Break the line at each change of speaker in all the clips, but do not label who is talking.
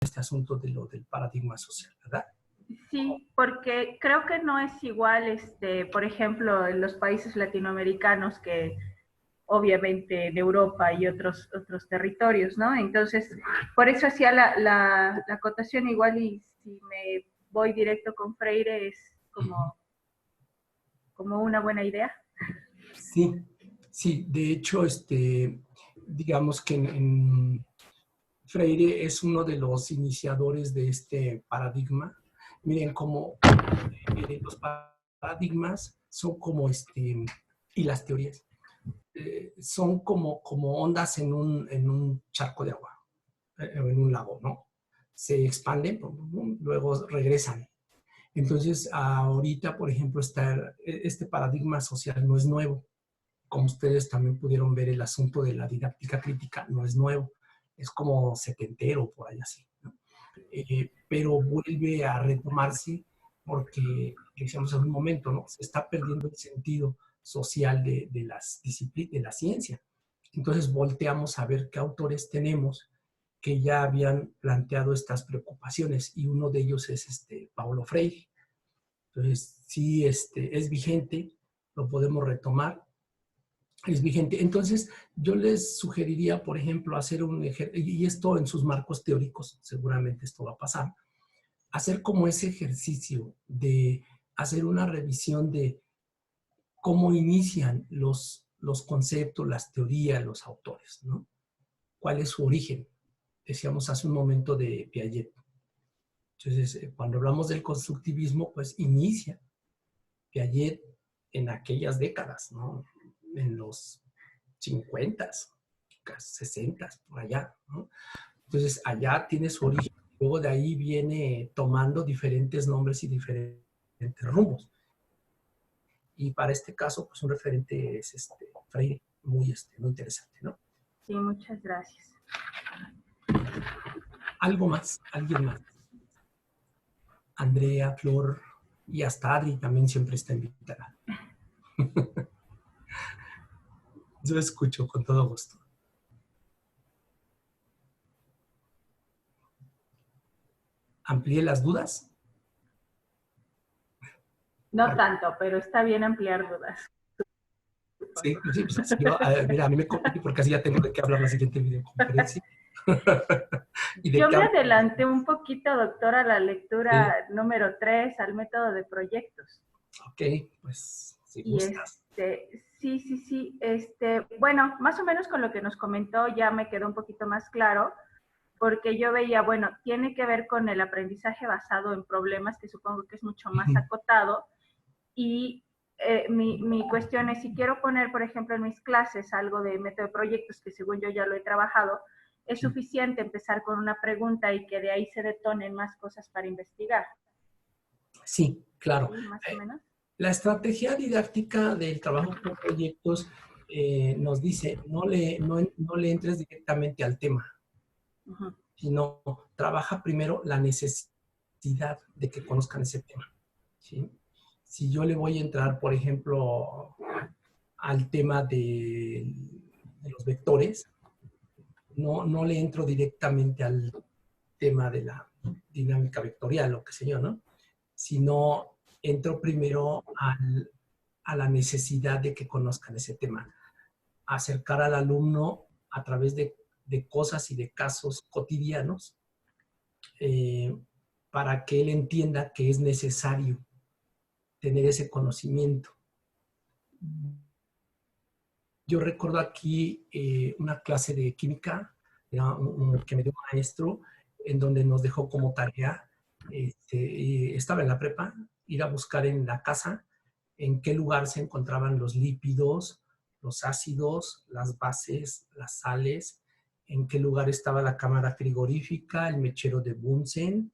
este asunto de del paradigma social, ¿verdad?
Sí, porque creo que no es igual, por ejemplo, en los países latinoamericanos que obviamente en Europa y otros territorios, ¿no? Entonces, por eso hacía la acotación igual, y si me voy directo con Freire es como una buena idea.
Sí, sí, de hecho, digamos que en Freire es uno de los iniciadores de este paradigma. Miren, como los paradigmas son como, y las teorías, son como ondas en un charco de agua, en un lago, ¿no? Se expanden, luego regresan. Entonces, ahorita, por ejemplo, este paradigma social no es nuevo. Como ustedes también pudieron ver, el asunto de la didáctica crítica no es nuevo. Es como setentero, por ahí así, ¿no? Pero vuelve a retomarse porque, decíamos en un momento, ¿no? Se está perdiendo el sentido social de las disciplinas, de la ciencia. Entonces volteamos a ver qué autores tenemos que ya habían planteado estas preocupaciones, y uno de ellos es Paulo Freire. Entonces, sí, es vigente, lo podemos retomar, es vigente. Entonces, yo les sugeriría, por ejemplo, hacer un ejercicio, y esto en sus marcos teóricos, seguramente esto va a pasar, hacer como ese ejercicio de hacer una revisión de cómo inician los conceptos, las teorías, los autores, ¿no? ¿Cuál es su origen? Decíamos hace un momento de Piaget. Entonces, cuando hablamos del constructivismo, pues inicia Piaget en aquellas décadas, ¿no? En los 50, 60, por allá, ¿no? Entonces, allá tiene su origen. Luego de ahí viene tomando diferentes nombres y diferentes rumbos. Y para este caso, pues un referente es Freire, muy interesante, ¿no?
Sí, muchas gracias.
¿Algo más? ¿Alguien más? Andrea, Flor y hasta Adri también siempre está invitada. Yo escucho con todo gusto. ¿Amplié las dudas?
No tanto, pero está bien ampliar dudas.
Sí, sí, pues así mira, a mí me conviene porque así ya tengo de qué hablar la siguiente videoconferencia. ¿Y de
Yo
qué
me
hablo?
adelanté un poquito, doctora, a la lectura
Sí,
número 3, al método de proyectos.
ok, pues si
Y
gustas.
sí. Bueno, más o menos con lo que nos comentó ya me quedó un poquito más claro, porque yo veía, bueno, tiene que ver con el aprendizaje basado en problemas, que supongo que es mucho más acotado, y mi cuestión es, si quiero poner, por ejemplo, en mis clases algo de método de proyectos, que según yo ya lo he trabajado, es suficiente empezar con una pregunta y que de ahí se detonen más cosas para investigar.
Sí, claro.
¿Sí? Más o menos.
La estrategia didáctica del trabajo por proyectos nos dice, no le entres directamente al tema, sino trabaja primero la necesidad de que conozcan ese tema, ¿sí? Si yo le voy a entrar, por ejemplo, al tema de los vectores, no le entro directamente al tema de la dinámica vectorial, o qué sé yo, ¿no? Sino entro primero a la necesidad de que conozcan ese tema. Acercar al alumno a través de cosas y de casos cotidianos para que él entienda que es necesario tener ese conocimiento. Yo recuerdo aquí una clase de química que me dio un maestro, en donde nos dejó como tarea, estaba en la prepa, ir a buscar en la casa en qué lugar se encontraban los lípidos, los ácidos, las bases, las sales, en qué lugar estaba la cámara frigorífica, el mechero de Bunsen,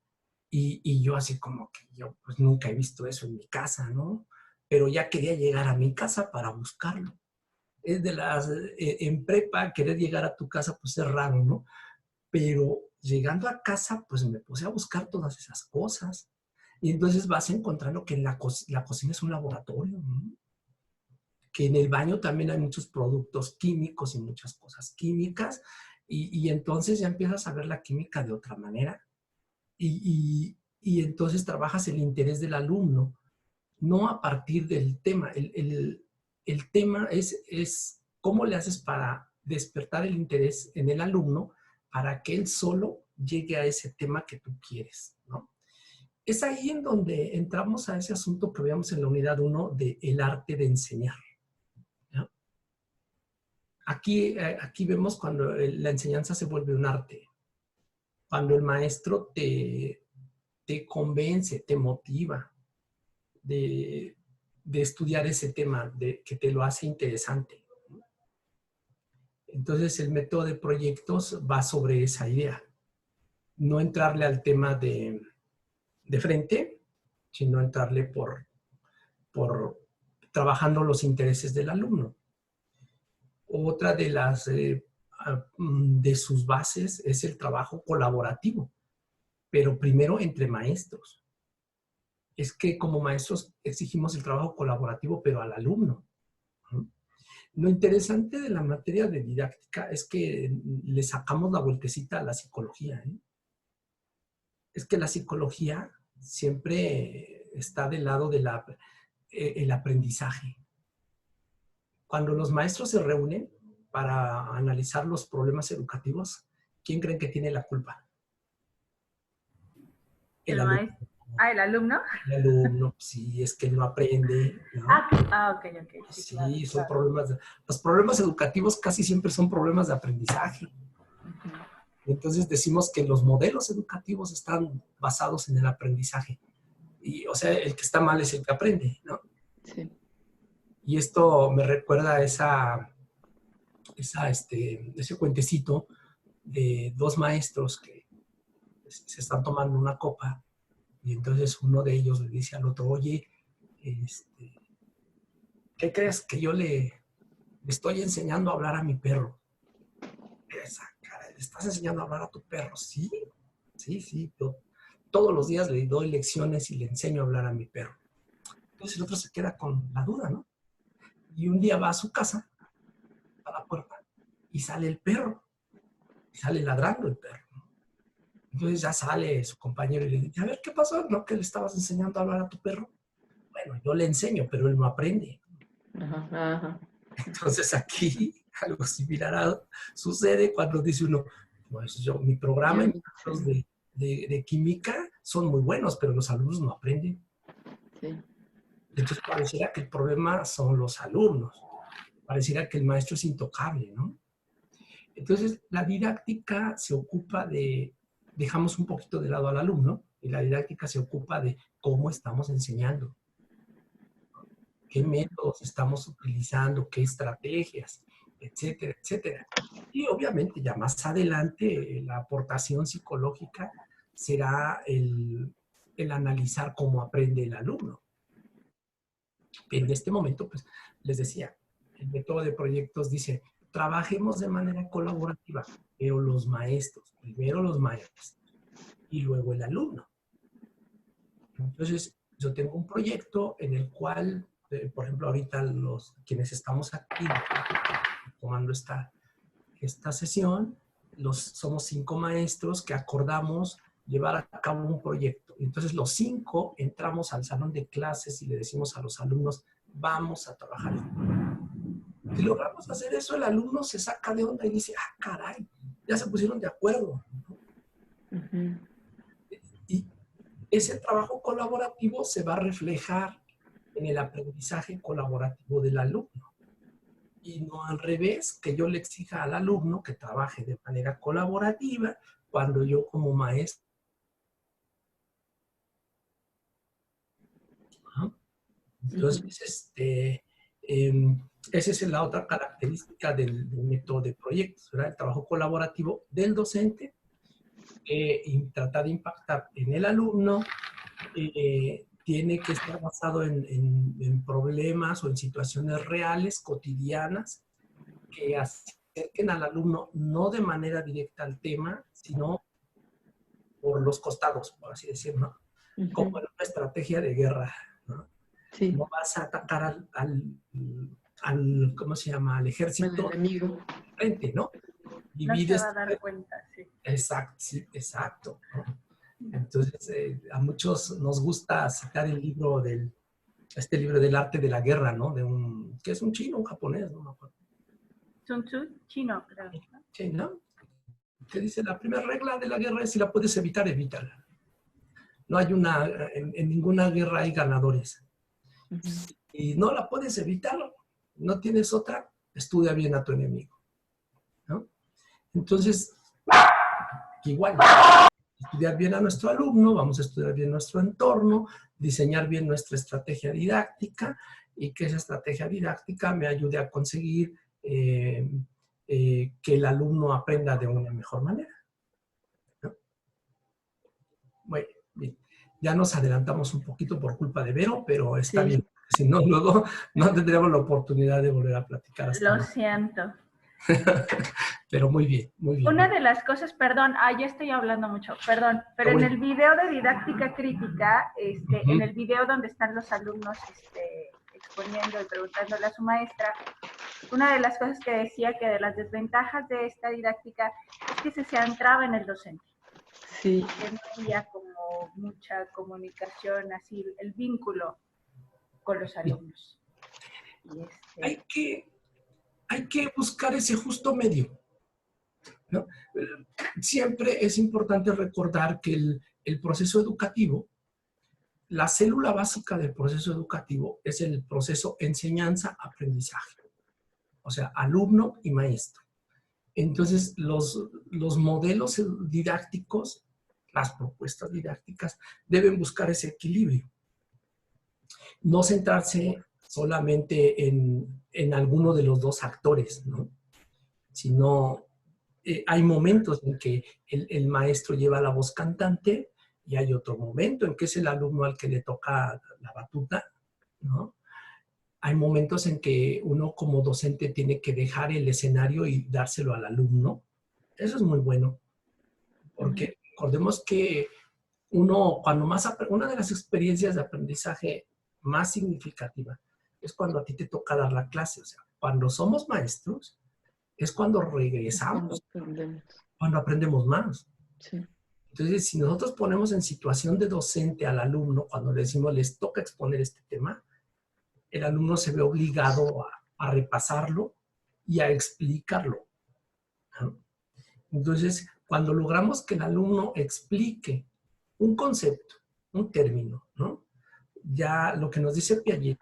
y yo así como que yo pues nunca he visto eso en mi casa, ¿no? Pero ya quería llegar a mi casa para buscarlo. Es de las, en prepa, querer llegar a tu casa, pues es raro, ¿no? Pero llegando a casa, pues me puse a buscar todas esas cosas. Y entonces vas encontrando que la cocina es un laboratorio, ¿no? Que en el baño también hay muchos productos químicos y muchas cosas químicas. Y entonces ya empiezas a ver la química de otra manera. y entonces trabajas el interés del alumno, no a partir del tema. El tema es cómo le haces para despertar el interés en el alumno para que él solo llegue a ese tema que tú quieres, ¿no? Es ahí en donde entramos a ese asunto que veíamos en la unidad 1 de el arte de enseñar, ¿no? Aquí vemos cuando la enseñanza se vuelve un arte, cuando el maestro te convence, te motiva de estudiar ese tema, que te lo hace interesante. Entonces el método de proyectos va sobre esa idea. No entrarle al tema de frente, sino entrarle por trabajando los intereses del alumno. Otra de sus bases es el trabajo colaborativo, pero primero entre maestros. Es que como maestros exigimos el trabajo colaborativo, pero al alumno. Lo interesante de la materia de didáctica es que le sacamos la vueltecita a la psicología, ¿eh? Es que la psicología siempre está del lado del el aprendizaje. Cuando los maestros se reúnen para analizar los problemas educativos, ¿quién creen que tiene la culpa? El
El
alumno.
maestro. Ah, el alumno.
El alumno, sí, es que no aprende, ¿no?
Ok, sí,
Sí,
claro,
son
claro.
problemas. Los problemas educativos casi siempre son problemas de aprendizaje. Entonces decimos que los modelos educativos están basados en el aprendizaje. Y, o sea, el que está mal es el que aprende, ¿no?
Sí.
Y esto me recuerda a ese cuentecito de dos maestros que se están tomando una copa y entonces uno de ellos le dice al otro, oye, ¿qué crees que yo le estoy enseñando a hablar a mi perro? Esa cara, ¿le estás enseñando a hablar a tu perro? Sí, yo todos los días le doy lecciones y le enseño a hablar a mi perro. Entonces el otro se queda con la duda, ¿no? Y un día va a su casa, a la puerta, y sale el perro, y sale ladrando el perro. Entonces ya sale su compañero y le dice, a ver, ¿qué pasó? ¿No que le estabas enseñando a hablar a tu perro? Bueno, yo le enseño, pero él no aprende.
Ajá.
Entonces aquí algo similar sucede cuando dice uno, pues mi programa y mis cursos de química son muy buenos, pero los alumnos no aprenden.
Sí.
Entonces pareciera que el problema son los alumnos. Pareciera que el maestro es intocable, ¿no? Entonces la didáctica se ocupa dejamos un poquito de lado al alumno, y la didáctica se ocupa de cómo estamos enseñando, qué métodos estamos utilizando, qué estrategias, etcétera, etcétera. Y obviamente ya más adelante la aportación psicológica será el analizar cómo aprende el alumno. Pero en este momento, pues, les decía, el método de proyectos dice, trabajemos de manera colaborativa, pero los maestros, primero los maestros y luego el alumno. Entonces, yo tengo un proyecto en el cual, por ejemplo, ahorita quienes estamos aquí tomando esta sesión, somos 5 maestros que acordamos llevar a cabo un proyecto. Entonces, los 5 entramos al salón de clases y le decimos a los alumnos, vamos a trabajar. Si logramos hacer eso, el alumno se saca de onda y dice, ah, caray, ya se pusieron de acuerdo.
Uh-huh.
Y ese trabajo colaborativo se va a reflejar en el aprendizaje colaborativo del alumno. Y no al revés, que yo le exija al alumno que trabaje de manera colaborativa cuando yo como maestro. Entonces, esa es la otra característica del método de proyectos, ¿verdad? El trabajo colaborativo del docente, y tratar de impactar en el alumno, tiene que estar basado en problemas o en situaciones reales, cotidianas, que acerquen al alumno no de manera directa al tema, sino por los costados, por así decirlo, ¿no? Como en una estrategia de guerra, ¿no?
Sí.
No vas a atacar ¿cómo se llama? Al ejército.
Al enemigo.
Frente, ¿no?
No se va a dar cuenta, sí.
Exacto, sí, exacto, ¿no? Entonces, a muchos nos gusta citar el libro este libro del arte de la guerra, ¿no? Que es un chino, un japonés, no me acuerdo.
Sun Tzu, chino, creo.
Sí, ¿no? Que dice, la primera regla de la guerra es si la puedes evitar, evítala. No hay en ninguna guerra hay ganadores. Y no la puedes evitar, no tienes otra, estudia bien a tu enemigo, ¿no? Entonces, igual, estudiar bien a nuestro alumno, vamos a estudiar bien nuestro entorno, diseñar bien nuestra estrategia didáctica y que esa estrategia didáctica me ayude a conseguir que el alumno aprenda de una mejor manera, ¿no? Bueno, bien. Ya nos adelantamos un poquito por culpa de Vero, pero está bien. Si no, luego no tendríamos la oportunidad de volver a platicar.
Lo siento.
Pero muy bien, muy bien.
Una de las cosas, perdón, ya estoy hablando mucho, perdón, pero en el video de didáctica crítica, en el video donde están los alumnos exponiendo y preguntándole a su maestra, una de las cosas que decía que de las desventajas de esta didáctica es que se centraba en el docente.
Sí.
Que no había como mucha comunicación, así, el vínculo con los alumnos. Y
hay que buscar ese justo medio, ¿no? Siempre es importante recordar que el proceso educativo, la célula básica del proceso educativo es el proceso enseñanza-aprendizaje. O sea, alumno y maestro. Entonces, los modelos didácticos, las propuestas didácticas, deben buscar ese equilibrio. No centrarse solamente en alguno de los dos actores, ¿no? Sino hay momentos en que el maestro lleva la voz cantante y hay otro momento en que es el alumno al que le toca la batuta, ¿no? Hay momentos en que uno como docente tiene que dejar el escenario y dárselo al alumno. Eso es muy bueno, porque recordemos que una de las experiencias de aprendizaje más significativa es cuando a ti te toca dar la clase. O sea, cuando somos maestros, es cuando regresamos, cuando aprendemos más. Sí. Entonces, si nosotros ponemos en situación de docente al alumno, cuando le decimos, les toca exponer este tema, el alumno se ve obligado a repasarlo y a explicarlo, ¿no? Entonces, cuando logramos que el alumno explique un concepto, un término, ¿no? Ya lo que nos dice Piaget,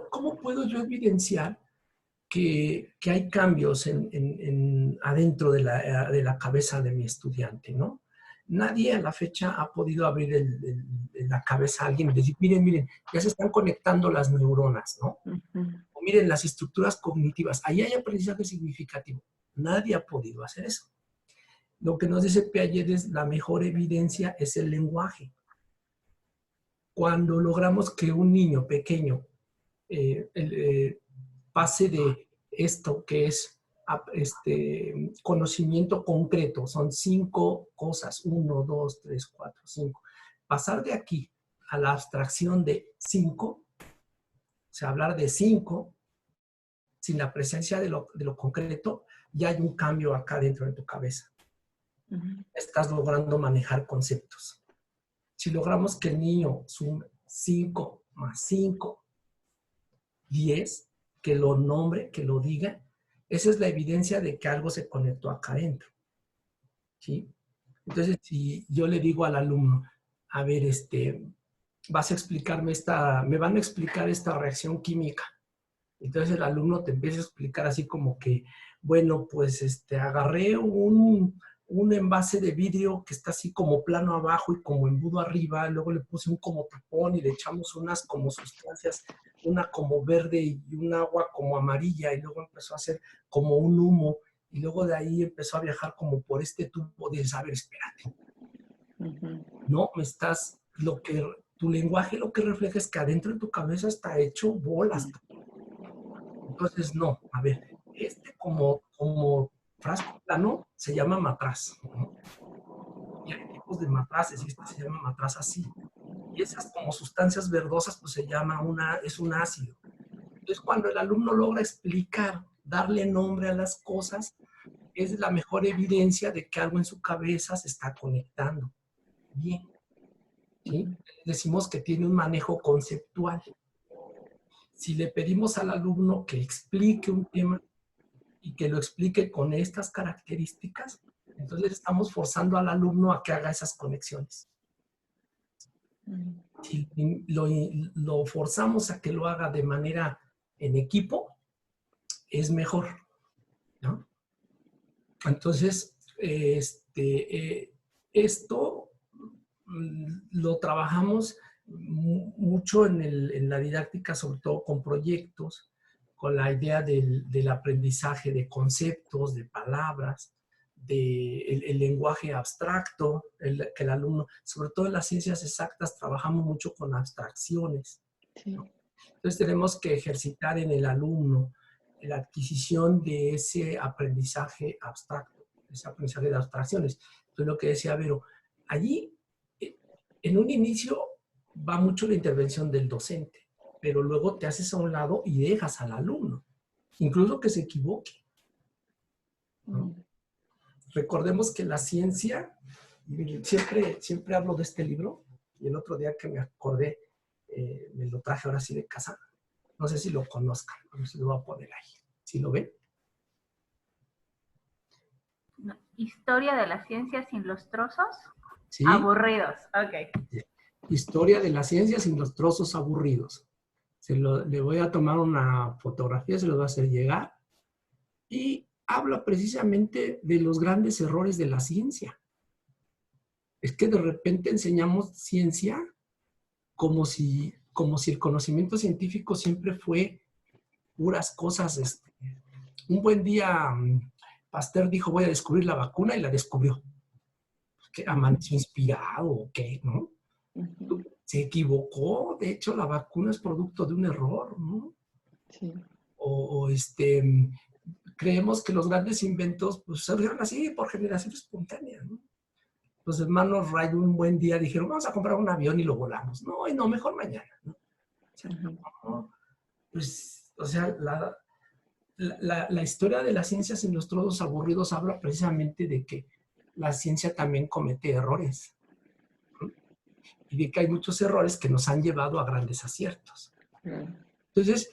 ¿cómo puedo yo evidenciar que hay cambios adentro de la cabeza de mi estudiante, ¿no? Nadie a la fecha ha podido abrir la cabeza a alguien y decir, miren, ya se están conectando las neuronas, ¿no? O miren, las estructuras cognitivas, ahí hay aprendizaje significativo. Nadie ha podido hacer eso. Lo que nos dice Piaget es la mejor evidencia es el lenguaje. Cuando logramos que un niño pequeño pase de esto que es conocimiento concreto, son 5 cosas, 1, 2, 3, 4, 5. Pasar de aquí a la abstracción de 5, o sea, hablar de 5, sin la presencia de lo concreto, ya hay un cambio acá dentro de tu cabeza. Estás logrando manejar conceptos. Si logramos que el niño sume 5 más 5, 10, que lo nombre, que lo diga, esa es la evidencia de que algo se conectó acá adentro, ¿sí? Entonces, si yo le digo al alumno, a ver, vas a explicarme me van a explicar esta reacción química. Entonces el alumno te empieza a explicar así como que, bueno, pues agarré un envase de vidrio que está así como plano abajo y como embudo arriba, luego le puse un como tapón y le echamos unas como sustancias, una como verde y un agua como amarilla, y luego empezó a hacer como un humo, y luego de ahí empezó a viajar como por este tubo de saber, espérate. No, tu lenguaje lo que refleja es que adentro de tu cabeza está hecho bolas. Entonces, no, a ver, como frasco plano se llama matraz, ¿no? Y hay tipos de matraces, y se llama matraz así. Y esas como sustancias verdosas, pues es un ácido. Entonces, cuando el alumno logra explicar, darle nombre a las cosas, es la mejor evidencia de que algo en su cabeza se está conectando bien. ¿Sí? Decimos que tiene un manejo conceptual. Si le pedimos al alumno que explique un tema y que lo explique con estas características, entonces estamos forzando al alumno a que haga esas conexiones. Si lo forzamos a que lo haga de manera en equipo, es mejor, ¿no? Entonces, esto lo trabajamos mucho en la didáctica, sobre todo con proyectos, con la idea del aprendizaje de conceptos, de palabras, del lenguaje abstracto, que el alumno, sobre todo en las ciencias exactas, trabajamos mucho con abstracciones.
Sí.
¿No? Entonces tenemos que ejercitar en el alumno la adquisición de ese aprendizaje abstracto, ese aprendizaje de abstracciones. Entonces lo que decía Vero, allí en un inicio va mucho la intervención del docente, pero luego te haces a un lado y dejas al alumno, incluso que se equivoque, ¿no? Recordemos que la ciencia, siempre hablo de este libro, y el otro día que me acordé, me lo traje ahora sí de casa. No sé si lo conozcan, a ver si lo voy a poner ahí. ¿Sí lo ven?
No. Historia de la ciencia sin los trozos.
¿Sí?
Aburridos, ok.
Historia de la ciencia sin los trozos aburridos. Le voy a tomar una fotografía, se lo voy a hacer llegar. Y habla precisamente de los grandes errores de la ciencia. Es que de repente enseñamos ciencia como si el conocimiento científico siempre fue puras cosas. Un buen día Pasteur dijo, voy a descubrir la vacuna, y la descubrió. ¿Qué, amaneció inspirado o qué, no? Se equivocó. De hecho, la vacuna es producto de un error, ¿no?
Sí.
Creemos que los grandes inventos pues, surgieron así por generación espontánea, ¿no? Los hermanos Wright un buen día dijeron, vamos a comprar un avión y lo volamos. No, y no, mejor mañana, ¿no? O sea, no, pues, o sea, la historia de las ciencias en los trozos aburridos habla precisamente de que la ciencia también comete errores, ¿no? Y de que hay muchos errores que nos han llevado a grandes aciertos. Entonces,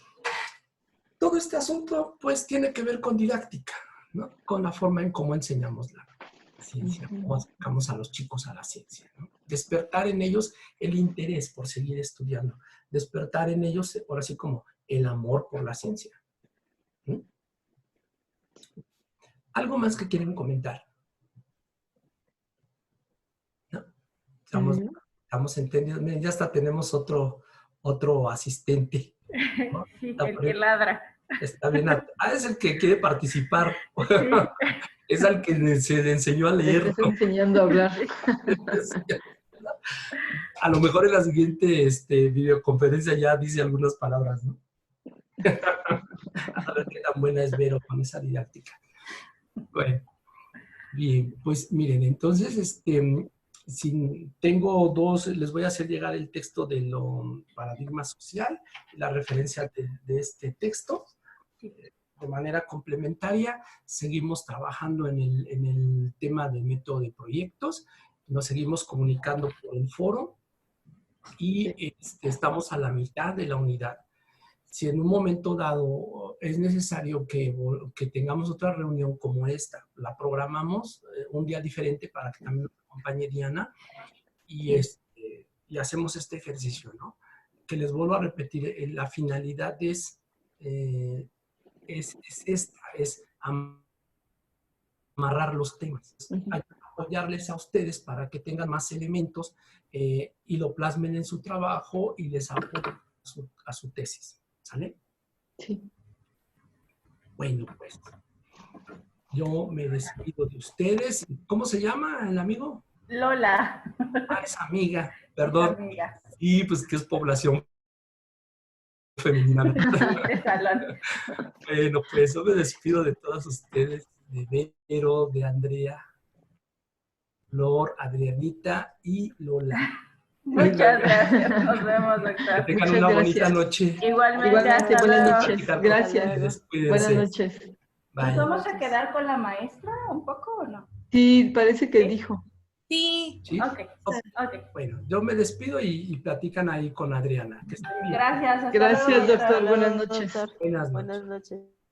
todo este asunto, pues, tiene que ver con didáctica, ¿no? Con la forma en cómo enseñamos la ciencia, cómo acercamos a los chicos a la ciencia, ¿no? Despertar en ellos el interés por seguir estudiando, despertar en ellos, ahora sí, como el amor por la ciencia. ¿Sí? ¿Algo más que quieren comentar? ¿No? Estamos entendidos. Miren, ya hasta tenemos otro asistente, ¿no?
Sí, el que ladra.
Está bien. Es el que quiere participar. Sí. Es al que se le enseñó a leer.
Está enseñando a hablar.
A lo mejor en la siguiente videoconferencia ya dice algunas palabras, ¿no? A ver qué tan buena es Vero con esa didáctica. Bueno, bien, pues miren, entonces, tengo dos, les voy a hacer llegar el texto de lo paradigma social, la referencia de este texto. De manera complementaria, seguimos trabajando en el tema de método de proyectos, nos seguimos comunicando por el foro y estamos a la mitad de la unidad. Si en un momento dado es necesario que tengamos otra reunión como esta, la programamos un día diferente para que también nos acompañe Diana y hacemos este ejercicio, ¿no? Que les vuelvo a repetir, la finalidad es amarrar los temas, apoyarles a ustedes para que tengan más elementos y lo plasmen en su trabajo y les apoyen a su tesis. ¿Sale?
Sí.
Bueno, pues yo me despido de ustedes. ¿Cómo se llama el amigo?
Lola.
Es amiga, perdón.
Es amiga.
Y pues que es población femenina.
De salón.
Bueno, pues yo me despido de todos ustedes, de Vero, de Andrea, Flor, Adrianita y Lola.
Muchas gracias. Nos vemos, doctor.
Que tengan una bonita noche.
Igualmente.
Igualmente, buenas noches.
Gracias.
Gracias.
Cuídense.
Buenas noches.
¿Nos
Bye.
vamos a quedar con la maestra un poco o no?
Sí, parece que
¿Sí?
dijo.
Sí.
¿Sí?
Ok, ok.
Bueno, yo me despido y platican ahí con Adriana. Que estén bien.
Gracias. Hasta
Gracias,
luego,
doctor. Buenas noches.
Doctor.
Buenas noches.
Buenas noches.